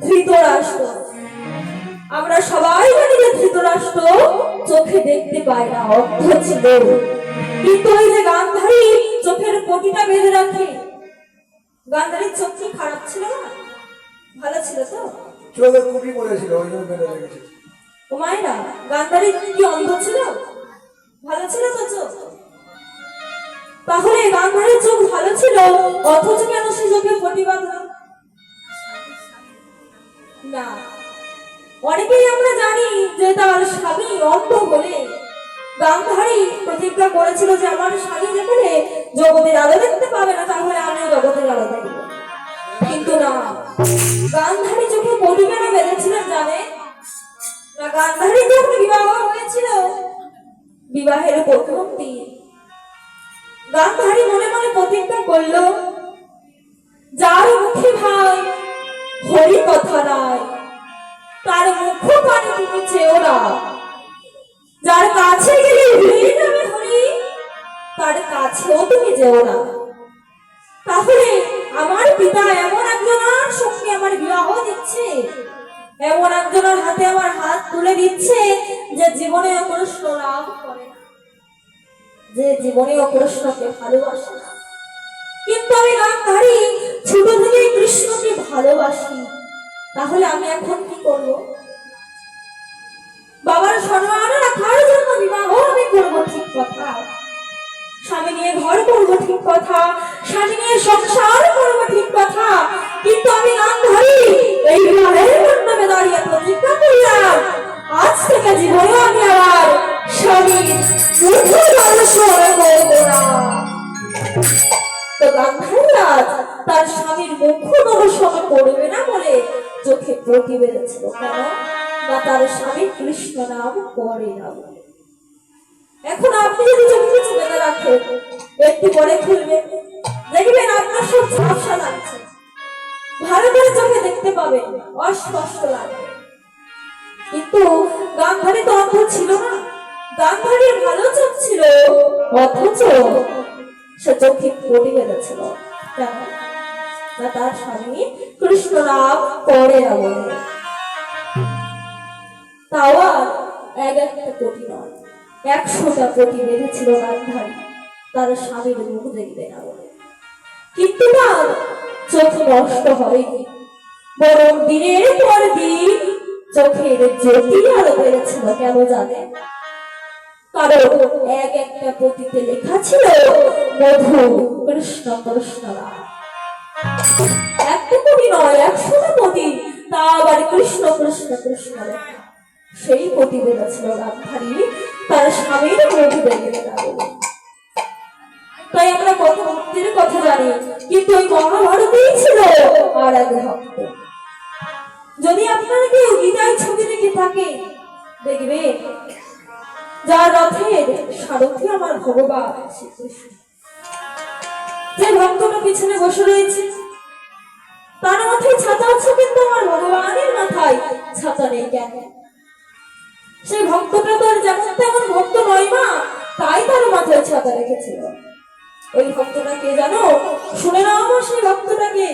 ধৃতরাষ্ট্র। আমরা সবাই জানি যে ধৃতরাষ্ট্র চোখে দেখতে পায় না, অন্ধ ছিল। কিন্তু ওই যে গান্ধারী চোখের পটিটা বেঁধে রাখে, গান্ধারীর চোখ কি খারাপ ছিল না? ভালো ছিল তো? চোখে কুপি পড়েছিল, ওই জন্য বেঁধে রেখেছে। ও মায়েরা, গান্ধারী কি অন্ধ ছিল? ভালো ছিল তো চোখ? তাহলে গান্ধারীর চোখ ভালো ছিল, অথচ কেন সে চোখে পটি বাঁধলো না? অনেকেই আমরা জানি যে তার স্বামী অন্ধ বলে গান্ধারী প্রতিজ্ঞা করেছিল যে আমার স্বামী যেখানে জগতের আলো দেখতে পাবে না, তাহলে আমি জগতের আলো দেখব। কিন্তু না, গান্ধারী চোখে পটি কেন বেঁধেছিলেন জানে না? গান্ধারী যখন বিবাহ হয়েছিল, বিবাহের প্রথম দিন গান্ধারী মনে মনে প্রতিজ্ঞা করলো, যার মুখে ভাই হরি কথা নাই, তার মুখ পানে তুমি চেও না। যার কাছে গেলে হরি নামে হরি, তার কাছেও তুমি যেও না। তাহলে আমার পিতা এমন একজনের সঙ্গে আমার বিবাহ দিচ্ছে, এমন একজনের হাতে আমার হাত তুলে দিচ্ছে যে জীবনে কৃষ্ণ লাভ করে না, যে জীবনে কৃষ্ণকে ভালোবাসে না। কিন্তু আমি গান্ধারী ছোট থেকেই কৃষ্ণকে ভালোবাসি, তাহলে আমি এখন কি করব? বাবার সম্মান রাখার জন্য বিবাহ আমি করবো, ঠিক কথা। স্বামী নিয়ে ঘর করবো, ঠিক কথা। স্বামী নিয়ে সংসার করবো, ঠিক কথা। কিন্তু আমি গান্ধারী এই বিবাহের মণ্ডপে দাঁড়িয়ে প্রতিজ্ঞা করলাম, আজ থেকে জীবনে আমি আবার স্বামীর মুখ দর্শন করব না। তো গান্ধারী আজ তার স্বামীর মুখ দর্শন করবে না বলে চোখে পটি বেঁধেছিল। কেন না? তার স্বামী কৃষ্ণ নাম করে না বলে। এখন আপনি যদি চোখে কিছু বেঁধে রাখেন, একটু পরে খুলবেন, দেখবেন আপনার সব ঝাপসা লাগছে, ভালো করে চোখে দেখতে পাবেন, অস্পষ্ট লাগবে। কিন্তু গান্ধারী তো অন্ধ ছিল না, গান্ধারীর ভালো চোখ ছিল, অথচ সে চোখে পটি বেঁধেছিল। কেন না? তার স্বামী কৃষ্ণ নাম করে না বলে। তাও আর একটা পটি নয়, 100টা পটি বেঁধেছিল গান্ধারী তার স্বামীর মুখ দেখবে না বলে। কিন্তু তার চোখ নষ্ট হয়নি, বরং দিনের পর দিন চোখের জ্যোতি আরো বেড়েছিল। কেন জানে? কারণ একটা পটিতে লেখা ছিল মধু কৃষ্ণ কৃষ্ণ রাম। একটা পটি নয়, 100টা পটি, তা আবার কৃষ্ণ কৃষ্ণ কৃষ্ণ লেখা। সেই পটি বেঁধেছিল গান্ধারী তার স্বামীর মুখ দেখবে না বলে। তাই আমরা কত ভক্তির কথা জানি, কিন্তু ওই মহাভারতেই ছিল আর এক ভক্ত। যদি আপনারা কেউ গীতায় ছবি দেখে থাকে, দেখবে যার রথের সারথি আমার ভগবান শ্রীকৃষ্ণ। যে ভক্তটা পিছনে বসে রয়েছে তার মাথায় ছাতা আছে, কিন্তু আমার ভগবানের মাথায় ছাতা নেই। কেন? সেই ভক্তটা তো আর যেমন তেমন ভক্ত নয় মা, তাই তার মাথায় ছাতা রেখেছিল। ওই ভক্তটা কে জানো? শুনে নাও আমার সেই ভক্তটাকে।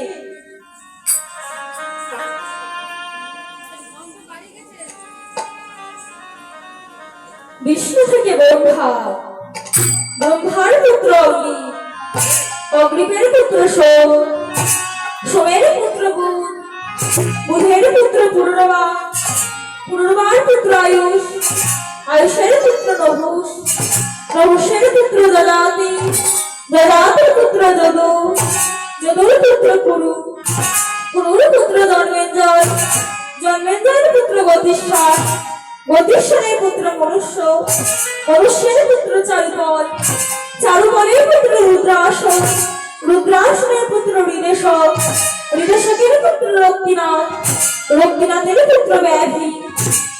বিষ্ণু থেকে ব্রহ্মা, ব্রহ্মার পুত্র অগ্নি, অগ্নিপের পুত্র সোম, সোমের পুত্র বুধ, বুধের পুত্র পূর্ণবা, পূর্ণবার পুত্র আয়ুষ, আয়ুষের পুত্র নহুষ, নহুষের পুত্র যজাতি, যজাতির পুত্র যদু, যদুর পুত্র কুরু, কুরুর পুত্র জন্মেঞ্জয়, জন্মেঞ্জয়ের পুত্র গতিষ্ঠান, গতিষ্ঠানের পুত্র মনুষ্য, মনুষ্যের পুত্র চারুবল, চারুবলের পুত্র রুদ্রাসন, রুদ্রাসনের পুত্র হৃদেশক, হৃদেশকের পুত্র রক্তিনাথ, রক্তিনাথের পুত্র ব্যাধি,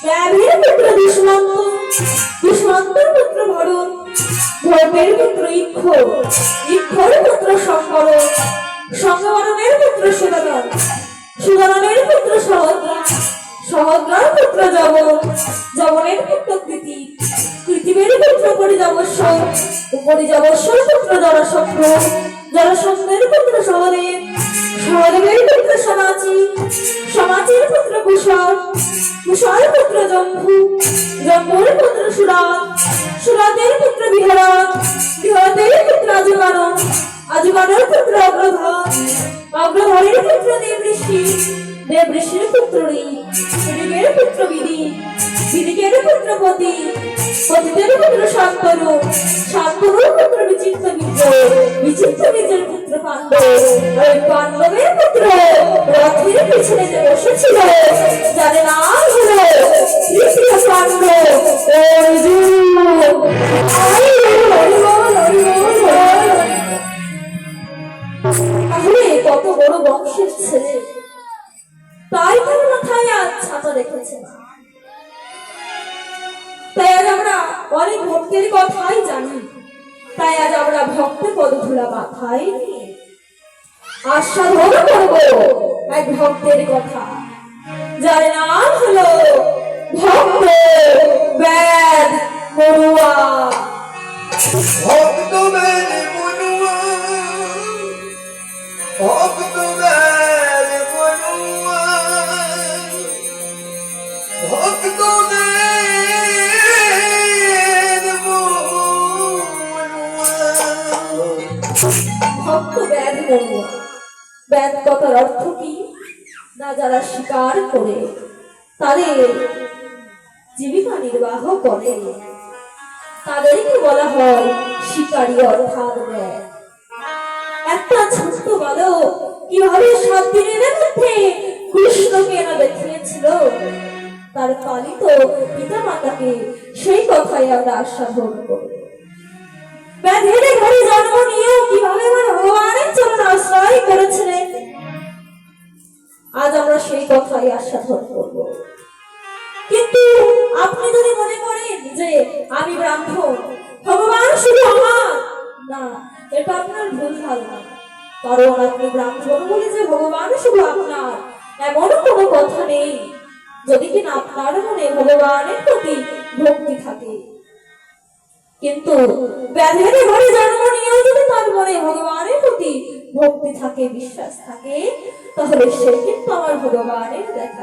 ব্যাধির পুত্র দুষ্মন্ত, দুষ্মন্তের পুত্র ভরত, ভরতের পুত্র ইক্ষ, ইক্ষর পুত্র শঙ্কর, শঙ্করণের পুত্র সুদানন, সুদাননের পুত্র সহদ্রা, সহদ্রার পুত্র যবন, যবনের পুত্র কৃতি, কৃতিবের পুত্র পরিযাবস্য, পরিযাবস্যর পুত্র জরাসন্ধ, জরাসন্ধের পুত্র সহদেব, সহদেবের পুত্র সমাচি, সমাচির সুরাত, সুরাতের পুত্র বিহরণ, বিহরতের পুত্র আজুগানন, আজুগানের পুত্র অগ্রধর, অগ্রধরের পুত্র দেবঋষি, দেবঋষির পুত্র ঋক, ঋকের পুত্র বিদিক, বিদিকের পুত্র পতি, পতিতের পুত্র শান্তনু, শান্তনুর পুত্র বিচিত্র বীর্য, বিচিত্র বীর্যের পুত্র পাণ্ডব, ওই পাণ্ডবের পুত্র রথের পিছনে যে বসেছিল যার নাম হলো তৃতীয় পাণ্ডব অর্জুন। তাহলে কত বড় বংশের ছেলে, তাই তার মাথায় আজ ছাতা রেখেছে না। তাই আজ আমরা অনেক ভক্তের কথাই জানি, তাই আজ আমরা ভক্তের পদধূলা মাথায় নিয়ে আস্বাদন করবো এক ভক্তের কথা, যার নাম হলো ভক্ত বেদ বড়ুয়া। ভক্ত বেদ বড়ুয়া, ভক্ত বেদ বড়ুয়া, ভক্ত বেদ বড়ুয়া। ভক্ত বেদ বড়ুয়া, বেদ কথার অর্থ কি না যারা স্বীকার করে তাদের জীবিকা নির্বাহ করে তাদেরকে বলা হয় শিকারী অর্থাৎ বেদ। একটা ছোট্ট বালক কিভাবে 7 দিনের মধ্যে কৃষ্ণকে না দেখিয়েছিল তার পালিত পিতা মাতাকে, সেই কথাই আমরা আস্বাদন করব। ব্যাধের ঘরে জন্ম নিয়েও কিভাবে আমার ভগবানের চরণ আশ্রয় করেছিলেন, আজ আমরা সেই কথাই আস্বাদন করব। কিন্তু আপনি যদি মনে করেন যে আমি ব্রাহ্মণ, ভগবান শুধু আমার, না, এটা আপনার ভুল ধারণা। কারণ আপনি ব্রাহ্মণ বলে যে ভগবান শুধু আপনার এমন কোনো কথা নেই, যদি কিনা আপনার মনে ভগবানের প্রতি ভক্তি থাকে। কিন্তু ব্যাধের ঘরে জন্ম নিয়েও যদি তার মনে ভগবানের প্রতি ভক্তি থাকে, বিশ্বাস থাকে, তাহলে সে কিন্তু আমার ভগবানের দেখা